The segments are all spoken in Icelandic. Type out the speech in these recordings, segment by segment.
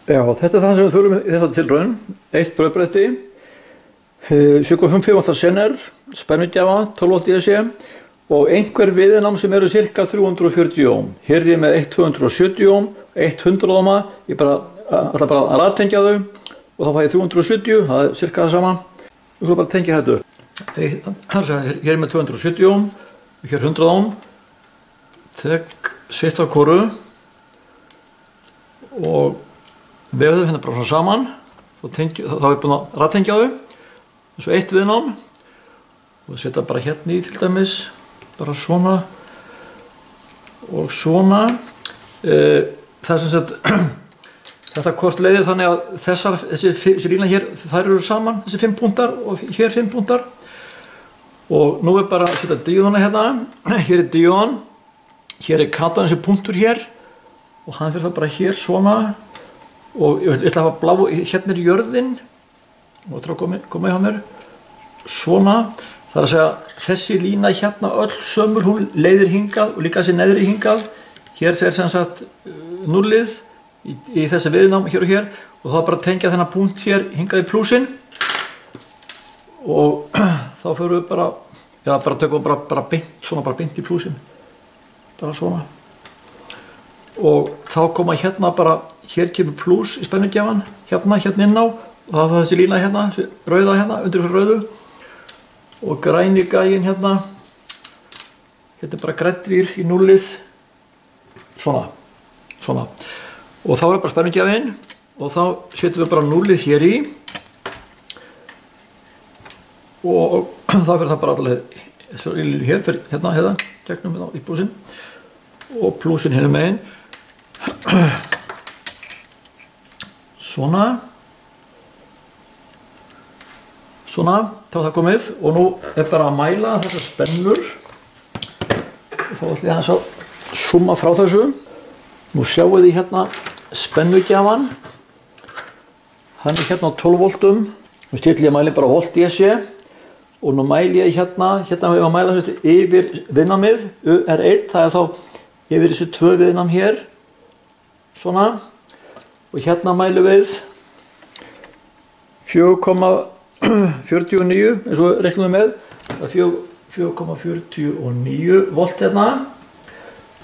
Já, þetta er það sem við þurfum í þessa tilraun. 1 brauðbretti, 7,55 V Zener, spennugjafa, 12 V DC og einhver viðnám sem eru cirka 340 ohm. Hér er ég með 1270 ohm, 100 ohma, ég ætla bara að raðtengja þau og þá fæ ég 370, það er cirka það sama. Við skulum bara tengja þetta upp. Hér er með 270 ohm og hér 100 ohm. Tek sitt af hvoru og vefðu hérna bara svona saman. Þá er ég búinn að raðtengja þau. Svo eitt viðnám og setja bara hérna í til dæmis, bara svona og svona. Það er sem sagt þetta kort leiðir þannig að þessi lína hér, þær eru saman, þessi 5 punktar og hér 5 punktar. Og nú er bara að setja díóðana hérna. Hér er díóðan, hér er katan, þessi punktur hér og hann fyrir það bara hér svona og ég ætla að hafa blá, hérna er jörðin og það er að koma hjá mér svona. Það er að segja þessi lína hérna öll sömur, hún leiðir hingað og líka þessi neðri hingað. Hér er sem sagt núllið í þessi viðnám hér og það er bara að tengja þennan punkt hér hingað í plúsin og þá fyrir við bara, já bara tökum við bara beint, svona bara beint í plúsin, bara svona. Og þá koma hérna bara, hér kemur plús í spennugjafan, hérna inn á og það er þessi lína hérna, þessi rauða hérna, undir þessu rauðu og græni gæin hérna, hérna er bara grænn í núllið, svona. Og þá er bara spennugjafinn og þá setjum við bara núllið hér í og þá fyrir það bara allavega, þessu hér fyrir hérna, gegnum hérna í plúsin og plúsin hérna megin. Svona, þá er það komið og nú er bara að mæla þessar spennur og þá ætlum ég aðeins að zooma frá þessu. Nú sjáum við hérna spennugjafan, hann er hérna á 12 voltum, nú stilli ég mælinn bara volt DC og nú mæli ég hérna við að mæla yfir viðnámið, UR1, það er þá yfir þessu 2 viðnám hér, svona, og hérna mælum við 4,49 eins og reiknum við með, það er 4,49 volt hérna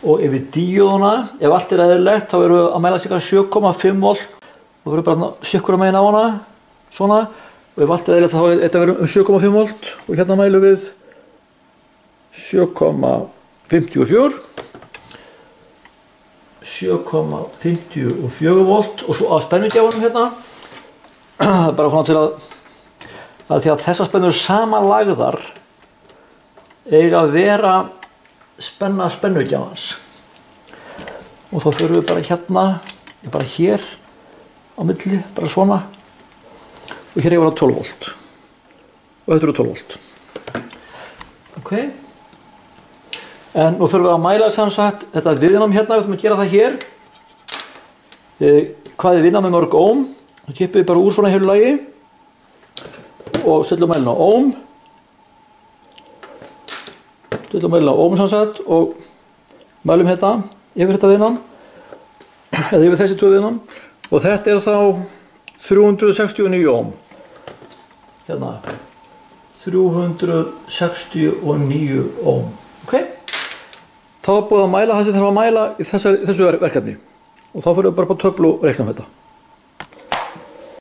og yfir díóðuna, ef allt er eðlilegt þá erum við að mæla cirka 7,5 volt og við erum bara sikkur að megin á hana, svona, og ef allt er eðlilegt þá þetta verður 7,5 volt og hérna mælum við 7,54 volt og svo að spennugjafanum hérna, bara svona til að því að þessar spennur samanlagðar eiga að vera spenna spennugjafans og þá fyrir við bara hérna, bara hér á milli, bara svona og hér er bara 12 volt og þetta eru 12 volt. Ok. En nú þurfum við að mæla sem sagt þetta viðnám hérna, við ætlum að gera það hér. Hvað er viðnám með mörg ohm? Þá kippum við bara úr svona heilu lagi og stillum mælinn á ohm. Stillum mælinn á ohm sem sagt og mælum hérna yfir þetta viðnám, eða yfir þessi 2 viðnám og þetta er þá 369 ohm. Hérna, 369 ohm. Ok? Þá er búið að mæla það sem þarf að mæla í þessu verkefni og þá fyrir við bara på töflu og reiknum þetta.